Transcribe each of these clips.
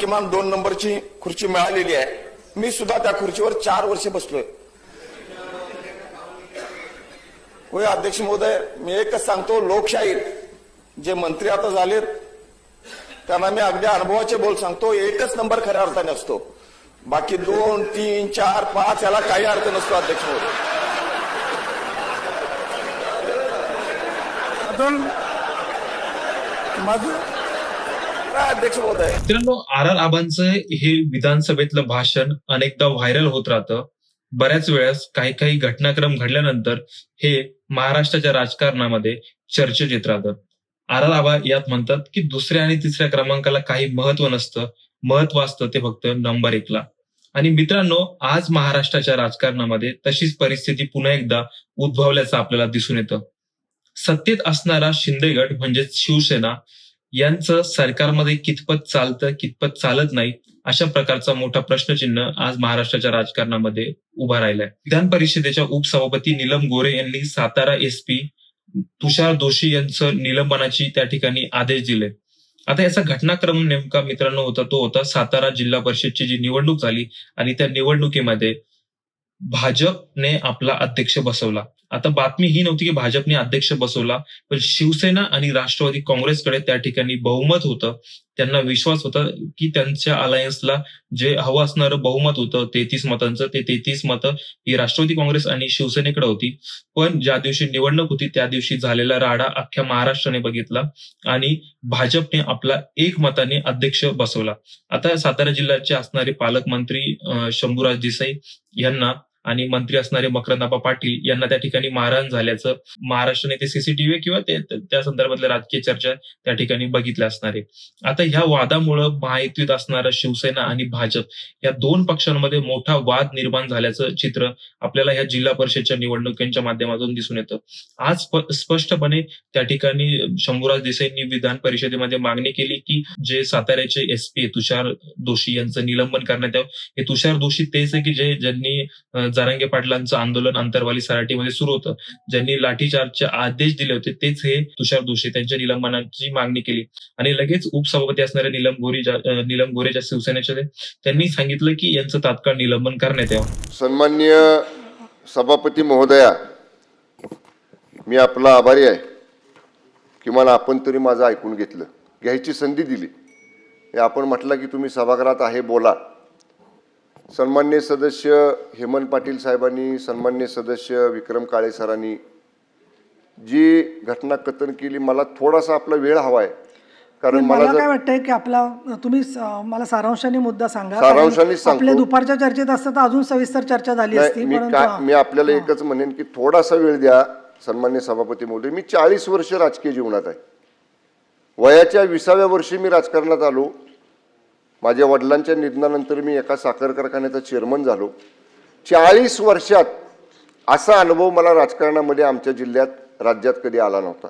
किमान 2 नंबरची खुर्ची मिळालेली आहे. मी सुद्धा त्या खुर्चीवर 4 वर्षे बसलोय. होय अध्यक्ष महोदय, मी एकच सांगतो, लोकशाहीत जे मंत्री आता झालेत त्यांना मी अगदी अनुभवाचे बोल सांगतो, एकच नंबर खऱ्या अर्थाने असतो. बाकी 2, 3, 4, 5 याला काही अर्थ नसतो अध्यक्ष महोदय. अध्यक्ष महोदय, मित्रांनो, आर आबांचं हे विधानसभेतलं भाषण अनेकदा व्हायरल होत राहतं. बऱ्याच वेळेस काही घटनाक्रम घडल्यानंतर हे महाराष्ट्राच्या राजकारणामध्ये चर्चेत येत राहतं. आर आबा यात म्हणतात की दुसऱ्या आणि तिसऱ्या क्रमांकाला काही महत्व नसतं, महत्व असतं ते फक्त नंबर 1ला. आणि मित्रांनो, आज महाराष्ट्राच्या राजकारणामध्ये तशीच परिस्थिती पुन्हा एकदा उद्भवल्याचं आपल्याला दिसून येतं. सत्तेत असणारा शिंदे गट म्हणजेच शिवसेना यांचं सरकारमध्ये कितपत चालतं, कितपत चालत नाही, अशा प्रकारचा मोठा प्रश्नचिन्ह आज महाराष्ट्राच्या राजकारणामध्ये उभा राहिलाय. विधान परिषदेच्या उपसभापती नीलम गोरे यांनी सातारा एसपी तुषार दोशी यांचं निलंबनाची त्या ठिकाणी आदेश दिले. आता याचा घटनाक्रम नेमका मित्रांनो तो होता सातारा जिल्हा परिषदची जी निवडणूक झाली आणि त्या निवडणुकीमध्ये भाजपने आपला अध्यक्ष बसवला. आता बातमी ही नव्हती की भाजपने अध्यक्ष बसवला, पण शिवसेना आणि राष्ट्रवादी काँग्रेसकडे त्या ठिकाणी बहुमत होतं. त्यांना विश्वास होता की त्यांच्या अलायन्सला जे हवं असणारं बहुमत होतं 33 मतांचं, ते 33 मतं ही राष्ट्रवादी काँग्रेस आणि शिवसेनेकडे होती. पण ज्या दिवशी निवडणूक होती त्या दिवशी झालेला राडा अख्ख्या महाराष्ट्राने बघितला आणि भाजपने आपला 1 मताने अध्यक्ष बसवला. आता सातारा जिल्ह्याचे असणारे पालकमंत्री शंभूराज देसाई यांना आणि मंत्री असणारे मकरंद पाटील यांना त्या ठिकाणी मारहाण झाल्याचं महाराष्ट्राने ते सीसीटीव्ही किंवा त्या संदर्भातल्या राजकीय चर्चा त्या ठिकाणी बघितल्या असणारे. आता ह्या वादामुळं महायुतीत असणारा शिवसेना आणि भाजप या 2 पक्षांमध्ये मोठा वाद निर्माण झाल्याचं चित्र आपल्याला ह्या जिल्हा परिषदच्या निवडणुकांच्या माध्यमातून दिसून येतं. आज स्पष्टपणे त्या ठिकाणी शंभूराज देसाईंनी विधान परिषदेमध्ये मागणी केली की जे साताऱ्याचे एसपी तुषार दोशी यांचं निलंबन करण्यात यावं. हे तुषार दोशी तेच आहे की ज्यांनी जरांगे पाटलांचं आंदोलन अंतरवाली सराटीमध्ये सुरू होतं, ज्यांनी लाठीचार्जचे आदेश दिले होते, तेच हे तुषार दोशी त्यांच्या निलंबनाची मागणी केली. आणि लगेच उपसभापती असणाऱ्या नीलम गोरे ज्या शिवसेनेचे, त्यांनी सांगितलं की यांचं तात्काळ निलंबन करण्यात यावं. सन्माननीय सभापती महोदया, मी आपला आभारी आहे. किमान आपण तरी माझं ऐकून घेतलं, घ्यायची संधी दिली. आपण म्हटलं की तुम्ही सभागृहात आहे, बोला. सन्माननीय सदस्य हेमंत पाटील साहेबांनी, सन्माननीय सदस्य विक्रम काळे सरांनी जी घटना कथन केली, मला थोडासा आपला वेळ हवा आहे. कारण मला काय वाटतंय की आपला तुम्ही मला सारांशाने मुद्दा सांगा. सारांशाने सांगतो. आपल्या दुपारच्या चर्चेत असतं तर अजून सविस्तर चर्चा झाली असती. मी आपल्याला एकच म्हणेन की थोडासा वेळ द्या सन्माननीय सभापती महोदय. मी 40 वर्ष राजकीय जीवनात आहे. वयाच्या 20व्या वर्षी मी राजकारणात आलो. माझ्या वडिलांच्या निधनानंतर मी एका साखर कारखान्याचा चेअरमन झालो. 40 वर्षात असा अनुभव मला राजकारणामध्ये आमच्या जिल्ह्यात, राज्यात कधी आला नव्हता.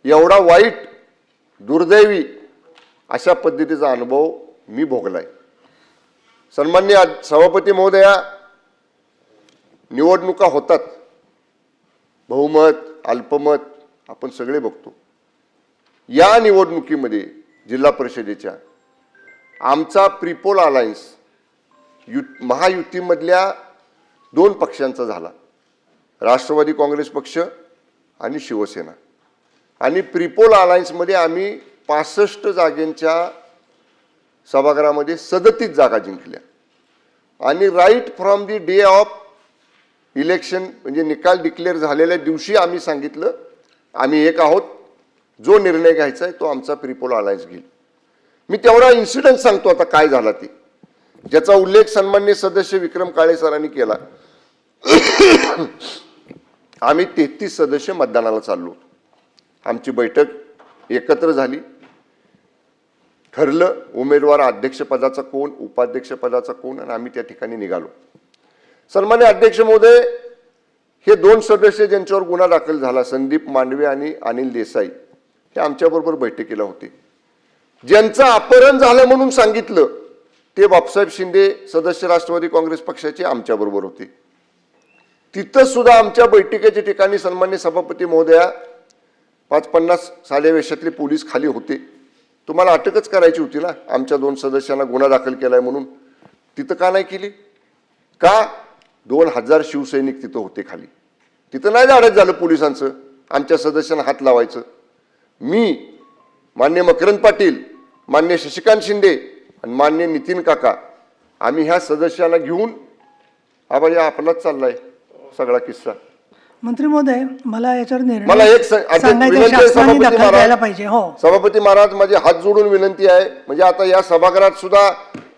एवढा वाईट, दुर्दैवी अशा पद्धतीचा अनुभव मी भोगलाय. सन्माननीय सभापती महोदया, निवडणुका होतात, बहुमत, अल्पमत आपण सगळे बघतो. या निवडणुकीमध्ये जिल्हा परिषदेच्या आमचा प्रीपोल अलायन्स महायुतीमधल्या 2 पक्षांचा झाला, राष्ट्रवादी काँग्रेस पक्ष आणि शिवसेना. आणि प्रीपोल अलायन्समध्ये आम्ही 65 जागेंच्या सभागृहामध्ये 37 जागा जिंकल्या. आणि right from the day of election, म्हणजे निकाल डिक्लेअर झालेल्या दिवशी आम्ही सांगितलं आम्ही एक आहोत, जो निर्णय घ्यायचा आहे तो आमचा प्रीपोल अलायन्स घेईल. मी तेवढा इन्सिडेंट सांगतो आता काय झाला ते, ज्याचा उल्लेख सन्माननीय सदस्य विक्रम काळे सरांनी केला. आम्ही 33 सदस्य मतदानाला चाललो. आमची बैठक एकत्र झाली, ठरलं उमेदवार अध्यक्षपदाचा कोण, उपाध्यक्षपदाचा कोण, आणि आम्ही त्या ठिकाणी निघालो. सन्माननीय अध्यक्ष महोदय, हे 2 सदस्य ज्यांच्यावर गुन्हा दाखल झाला, संदीप मांडवे आणि अनिल देसाई, हे आमच्याबरोबर बैठकीला होते. ज्यांचं अपहरण झालं म्हणून सांगितलं ते बापसाहेब शिंदे, सदस्य राष्ट्रवादी काँग्रेस पक्षाचे, आमच्याबरोबर होते. तिथं सुद्धा आमच्या बैठकीच्या ठिकाणी सन्माननीय सभापती महोदया 50 साध्या वेशातले पोलीस खाली होते. तुम्हाला अटकच करायची होती ना, आमच्या 2 सदस्यांना गुन्हा दाखल केलाय म्हणून. तिथं का नाही केली? का? 2000 शिवसैनिक तिथं होते खाली. तिथं नाही धाडस झालं पोलिसांचं आमच्या सदस्यांना हात लावायचं. मी, मान्य मकरंद पाटील, मान्य शशिकांत शिंदे आणि मान्य नितीन काका, आम्ही ह्या सदस्यांना घेऊन या आपलाच चाललाय सगळा किस्सा. मंत्री महोदय, मला याच्यावर मला निर्णय एक सांगायचं सांगायचं, शासनाने दखल घ्यायला पाहिजे. हो, सभापती महाराज, माझे हात जोडून विनंती आहे. म्हणजे आता या सभागृहात सुद्धा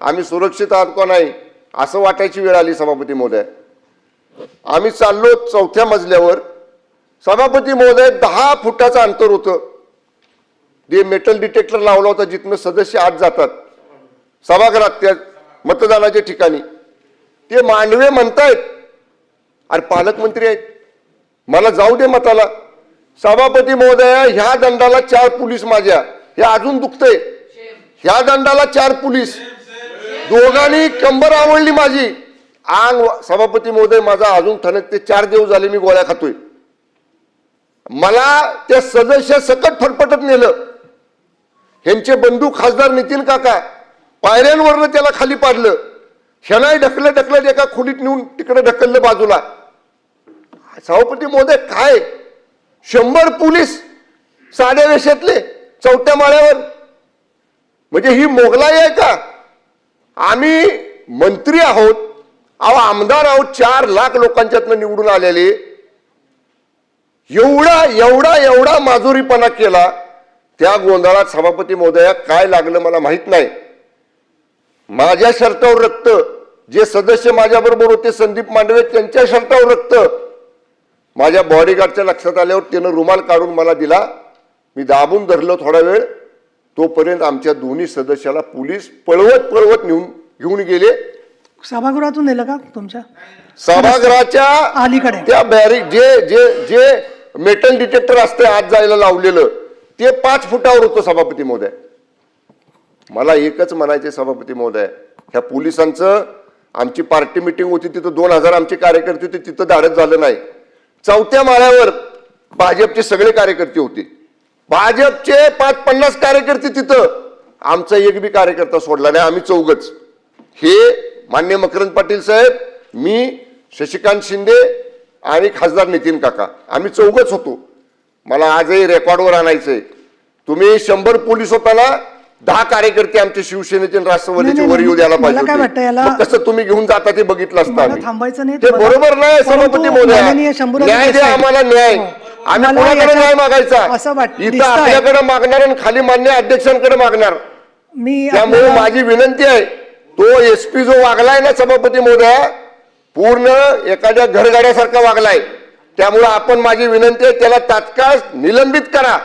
आम्ही सुरक्षित आहात का नाही असं वाटायची वेळ आली. सभापती महोदय, आम्ही चाललो 4थ्या मजल्यावर. सभापती महोदय, 10 फुटाचं अंतर होतं. ते मेटल डिटेक्टर लावला होता जिथनं सदस्य आत जातात सभागृहात, त्या मतदानाच्या ठिकाणी. ते मांडवे म्हणतायत अरे पालकमंत्री आहेत, मला जाऊ दे मताला. सभापती महोदय, ह्या दंडाला 4 पोलीस माझ्या, हे अजून दुखतंय. ह्या दंडाला 4 पोलीस, दोघांनी कंबर आवडली माझी. अंग सभापती महोदय माझा अजून ठणकते. 4 दिवस झाले मी गोळ्या खातोय. मला त्या सदस्य सकट फटफटत नेलं. ह्यांचे बंधू खासदार नितीन काका पायऱ्यांवरनं त्याला खाली पाडलं. ह्यानाही ढकलत एका खोलीत नेऊन तिकडे ढकललं बाजूला. सभापती महोदय, काय 100 पोलीस साध्या वेशातले 4थ्या माळ्यावर, म्हणजे ही मोगलाई आहे का? आम्ही मंत्री आहोत, आमदार आहोत, 4 लाख लोकांच्यातनं निवडून आलेले. एवढा माजुरीपणा केला. त्या गोंधळात सभापती महोदया काय लागलं मला माहित नाही. माझ्या शर्टावर रक्त, जे सदस्य माझ्याबरोबर होते संदीप मांडवे त्यांच्या शर्टावर रक्त. माझ्या बॉडीगार्डच्या लक्षात आल्यावर त्यानं रुमाल काढून मला दिला. मी दाबून धरलो थोडा वेळ. तोपर्यंत आमच्या दोन्ही सदस्याला पोलीस पळवत घेऊन गेले. सभागृहातून नेलं का तुमच्या? सभागृहाच्या अलीकडे त्या बॅरिक जे मेटल डिटेक्टर असते आत जायला लावलेलं ते 5 फुटावर होतं. सभापती महोदय, मला एकच म्हणायचे सभापती महोदय, ह्या पोलिसांचं, आमची पार्टी मिटिंग होती तिथं 2000 आमचे कार्यकर्ते होते, तिथं धाडस झालं नाही. 4थ्या माळ्यावर भाजपचे सगळे कार्यकर्ते होते. भाजपचे 50 कार्यकर्ते तिथं, आमचा एक बी कार्यकर्ता सोडला नाही. आम्ही 4घच, हे मान्य मकरंद पाटील साहेब, मी, शशिकांत शिंदे आणि खासदार नितीन काका, आम्ही 4घच होतो. मला आजही रेकॉर्डवर आणायचंय. तुम्ही 100 पोलीस होताना 10 कार्यकर्ते आमचे शिवसेनेचे आणि राष्ट्रवादीचे वर येऊ द्यायला पाहिजे होते. मग कसं तुम्ही घेऊन जाता ते बघितलं असतं आम्ही. थांबायचं नाही ते बरोबर नाही. सभापती महोदय, न्याय द्या आम्हाला, न्याय. आम्ही कोणाकडे न्याय मागायचा? इथं आपल्याकडे मागणार आणि खाली मान्य अध्यक्षांकडे मागणार. त्यामुळे माझी विनंती आहे, तो एसपी जो वागलाय ना सभापती महोदय, पूर्ण एखाद्या घरगाड्यासारखा वागलाय. त्यामुळे आपण, माझी विनंती आहे, त्याला तात्काळ निलंबित करा,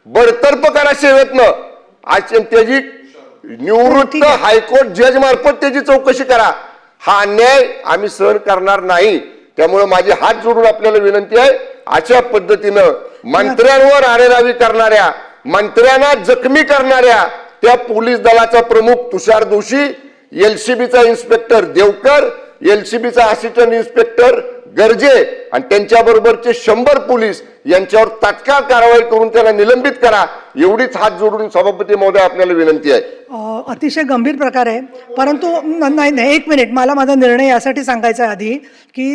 बडतर्फ करा सेवेतनं. आज त्याची निवृत्त हायकोर्ट जज मार्फत त्याची चौकशी करा. हा अन्याय आम्ही सहन करणार नाही. त्यामुळे माझे हात जोडून आपल्याला विनंती आहे, अशा पद्धतीनं मंत्र्यांवर आरेरावी करणाऱ्या, मंत्र्यांना जखमी करणाऱ्या त्या पोलीस दलाचा प्रमुख तुषार दोशी, एलसीबीचा इन्स्पेक्टर देवकर, एलसीबीचा असिस्टंट इन्स्पेक्टर गर्जे आणि त्यांच्याबरोबरचे 100 पोलीस यांच्यावर तात्काळ कारवाई करून त्याला निलंबित करा, एवढीच हात जोडून सभापती महोदय आपल्याला विनंती आहे. अतिशय गंभीर प्रकार आहे. परंतु नाही, 1 मिनिट, मला माझा निर्णय यासाठी सांगायचा आहे आधी, की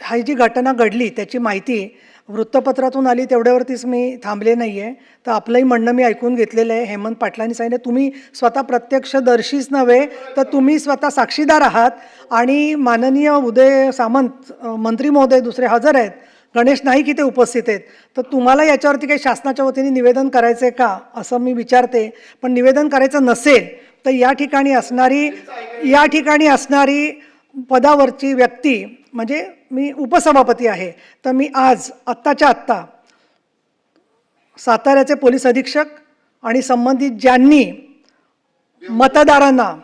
ही जी घटना घडली त्याची माहिती वृत्तपत्रातून आली, तेवढ्यावरतीच मी थांबले नाही आहे. तर आपलंही म्हणणं मी ऐकून घेतलेलं आहे. हेमंत पाटलांनी सांगितलं, तुम्ही स्वतः प्रत्यक्षदर्शीच नव्हे तर तुम्ही स्वतः साक्षीदार आहात. आणि माननीय उदय सामंत मंत्री महोदय दुसरे हजर आहेत, गणेश नाईक इथे उपस्थित आहेत. तर तुम्हाला याच्यावरती काही शासनाच्या वतीने निवेदन करायचं आहे का असं मी विचारते. पण निवेदन करायचं नसेल तर या ठिकाणी असणारी पदावरची व्यक्ती, म्हणजे मी उपसभापती आहे, तर मी आज आत्ताच्या आत्ता साताऱ्याचे पोलीस अधीक्षक आणि संबंधित ज्यांनी मतदारांना,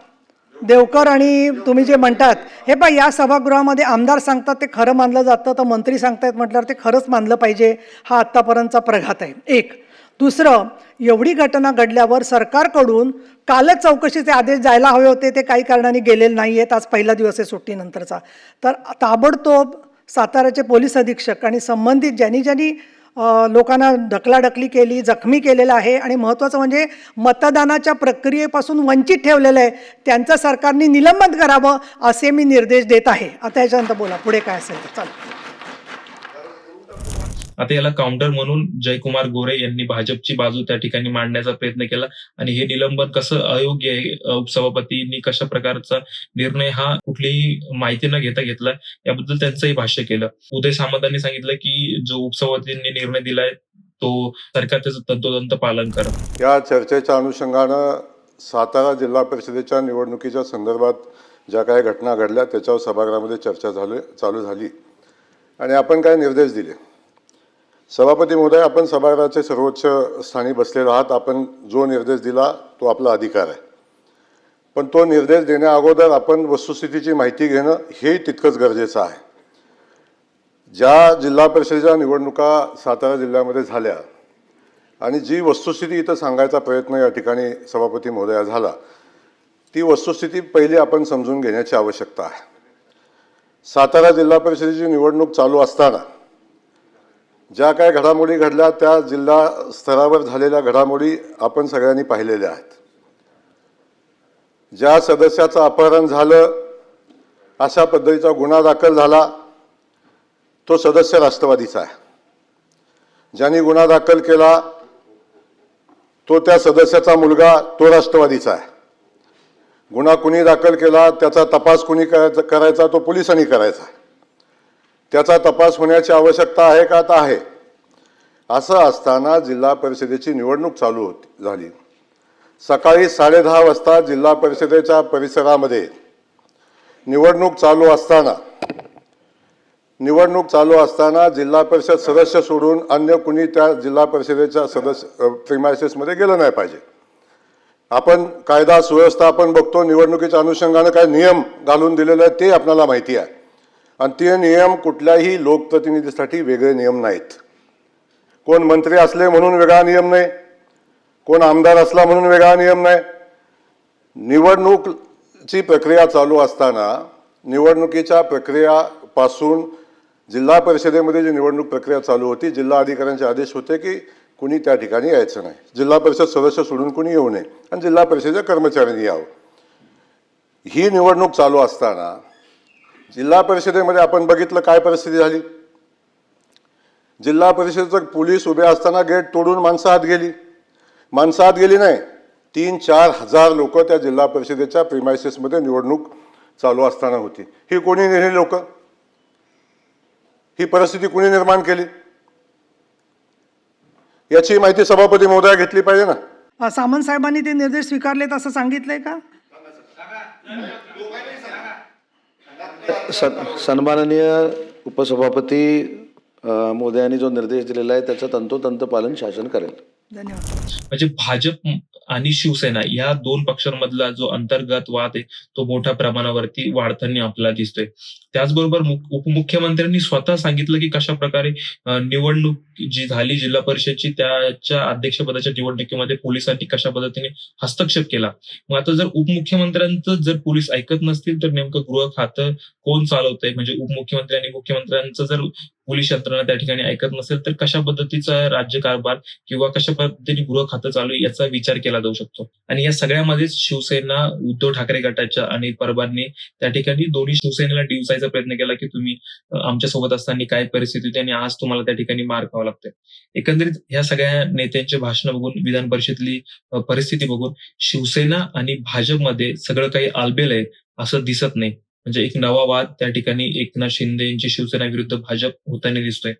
देवकर आणि तुम्ही जे म्हणतात, हे पहा, या सभागृहामध्ये आमदार सांगतात ते खरं मानलं जातं, तर मंत्री सांगतायत म्हटल्यावर ते खरंच मानलं पाहिजे. हा आत्तापर्यंतचा प्रघात आहे. 1. दुसरं, एवढी घटना घडल्यावर सरकारकडून कालच चौकशीचे आदेश जायला हवे होते, ते काही कारणाने गेलेले नाही आहेत. आज पहिला दिवस आहे सुट्टीनंतरचा. तर ताबडतोब साताऱ्याचे पोलीस अधीक्षक आणि संबंधित ज्यांनी लोकांना ढकलाढकली केली, जखमी केलेलं आहे आणि महत्त्वाचं म्हणजे मतदानाच्या प्रक्रियेपासून वंचित ठेवलेलं आहे. त्यांचं सरकारने निलंबन करावं असे मी निर्देश देत आहे. आता याच्यानंतर बोला पुढे काय असेल तर चालेल. आता याला काउंटर म्हणून जयकुमार गोरे यांनी भाजपची बाजू त्या ठिकाणी मांडण्याचा प्रयत्न केला आणि हे निलंबन कसं अयोग्य आहे, उपसभापतींनी कशा प्रकारचा निर्णय हा कुठलीही माहिती न घेता घेतला याबद्दल त्यांचंही भाष्य केलं. उदय सामंतांनी सांगितलं की जो उपसभापतींनी निर्णय दिलाय तो सरकार त्याचं तंतोतंत पालन करत. या चर्चेच्या अनुषंगानं सातारा जिल्हा परिषदेच्या निवडणुकीच्या संदर्भात ज्या काही घटना घडल्या त्याच्यावर सभागृहामध्ये चर्चा चालू झाली आणि आपण काय निर्देश दिले. सभापती महोदय, आपण सभागृहाचे सर्वोच्च स्थानी बसलेलो आहात. आपण जो निर्देश दिला तो आपला अधिकार आहे, पण तो निर्देश देण्या अगोदर आपण वस्तुस्थितीची माहिती घेणं हे तितकंच गरजेचं आहे. ज्या जिल्हा परिषदेच्या निवडणुका सातारा जिल्ह्यामध्ये झाल्या आणि जी वस्तुस्थिती इथं सांगायचा प्रयत्न या ठिकाणी सभापती महोदया झाला, ती वस्तुस्थिती पहिली आपण समजून घेण्याची आवश्यकता आहे. सातारा जिल्हा परिषदेची निवडणूक चालू असताना ज्या काही घडामोडी घडल्या त्या जिल्हा स्तरावर झालेल्या घडामोडी आपण सगळ्यांनी पाहिलेल्या आहेत. ज्या सदस्याचं अपहरण झालं, अशा पद्धतीचा गुन्हा दाखल झाला, तो सदस्य राष्ट्रवादीचा आहे. ज्यांनी गुन्हा दाखल केला तो त्या सदस्याचा मुलगा, तो राष्ट्रवादीचा आहे. गुन्हा कुणी दाखल केला त्याचा तपास कुणी करायचा, तो पोलिसांनी करायचा. त्याचा तपास होण्याची आवश्यकता आहे का? आता आहे. असं असताना जिल्हा परिषदेची निवडणूक चालू झाली. सकाळी 10:30 वाजता जिल्हा परिषदेच्या परिसरामध्ये निवडणूक चालू असताना जिल्हा परिषद सदस्य सोडून अन्य कुणी त्या जिल्हा परिषदेच्या सदस्य प्रिमायसेसमध्ये गेलं नाही पाहिजे. आपण कायदा सुव्यवस्था आपण बघतो, निवडणुकीच्या अनुषंगानं काय नियम घालून दिलेले आहेत ते आपल्याला माहिती आहे. आणि ते नियम कुठल्याही लोकप्रतिनिधीसाठी वेगळे नियम नाहीत. कोण मंत्री असले म्हणून वेगळा नियम नाही, कोण आमदार असला म्हणून वेगळा नियम नाही. निवडणुकीची प्रक्रिया चालू असताना निवडणुकीच्या प्रक्रियापासून जिल्हा परिषदेमध्ये जी निवडणूक प्रक्रिया चालू होती, जिल्हा अधिकाऱ्यांचे आदेश होते की कुणी त्या ठिकाणी यायचं नाही, जिल्हा परिषद सदस्य सोडून कुणी येऊ नये आणि जिल्हा परिषदेच्या कर्मचाऱ्यांनी यावं. ही निवडणूक चालू असताना जिल्हा परिषदेमध्ये आपण बघितलं काय परिस्थिती झाली. जिल्हा परिषदेचं पोलीस उभे असताना गेट तोडून माणसं आत गेली नाही. 3-4 हजार लोक त्या जिल्हा परिषदेच्या प्रिमायसेसमध्ये निवडणूक चालू असताना होती. ही कोणी नेली लोक? ही परिस्थिती कोणी निर्माण केली? याची माहिती सभापती महोदया घेतली पाहिजे ना. सामंत साहेबांनी ते निर्देश स्वीकारलेत असं सांगितलंय का? सन्माननीय उपसभापती महोदयांनी जो निर्देश दिलेला आहे त्याचं तंतोतंत पालन शासन करेल. धन्यवाद. म्हणजे भाजप आणि शिवसेना या दोन पक्षांमधला जो अंतर्गत वाद आहे तो मोठ्या प्रमाणावरती वाढताना आपल्याला दिसतोय. त्याचबरोबर उपमुख्यमंत्र्यांनी स्वतः सांगितलं की कशा प्रकारे निवडणूक जी झाली जिल्हा परिषदची त्याच्या अध्यक्षपदाच्या निवडणुकीमध्ये पोलिसांनी कशा पद्धतीने हस्तक्षेप केला. मग आता जर उपमुख्यमंत्र्यांचं जर पोलीस ऐकत नसतील तर नेमकं गृह खातं कोण चालवतंय? म्हणजे उपमुख्यमंत्री आणि मुख्यमंत्र्यांचं जर पोलीस यंत्रणा त्या ठिकाणी ऐकत नसेल तर कशा पद्धतीचा राज्यकारभार किंवा कशा पद्धतीने गृह खातं चालू याचा विचार केला जाऊ शकतो. आणि या सगळ्यामध्येच शिवसेना उद्धव ठाकरे गटाच्या आणि परबांनी त्या ठिकाणी दोन्ही शिवसेनेला डिवसायचा प्रयत्न केला की तुम्ही आमच्या सोबत असताना काय परिस्थिती होती आणि आज तुम्हाला त्या ठिकाणी मार खावा लागतोय. एकंदरीत ह्या सगळ्या नेत्यांचे भाषण बघून, विधान परिषदेतली परिस्थिती बघून शिवसेना आणि भाजपमध्ये सगळं काही आलबेल आहे असं दिसत नाही. म्हणजे एक नवा वाद त्या ठिकाणी एकनाथ शिंदे यांची शिवसेना विरुद्ध भाजप होताना दिसतोय.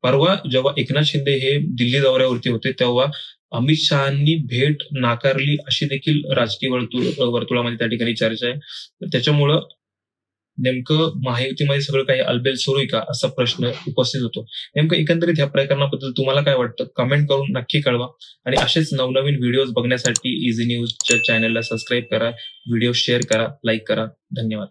परवा जेव्हा एकनाथ शिंदे हे दिल्ली दौऱ्यावरती होते तेव्हा अमित शहानी भेट नाकारली अशी देखील राजकीय वर्तुळामध्ये त्या ठिकाणी चर्चा आहे. त्याच्यामुळं नेमकं महायुतीमध्ये सगळं काही अलबेल सुरू आहे का असा प्रश्न उपस्थित होतो. नेमकं एकंदरीत ह्या प्रकरणाबद्दल तुम्हाला काय वाटतं कमेंट करून नक्की कळवा. आणि असेच नवनवीन व्हिडिओज बघण्यासाठी इझी न्यूजच्या चॅनलला सबस्क्राईब करा, व्हिडिओ शेअर करा, लाईक करा. धन्यवाद.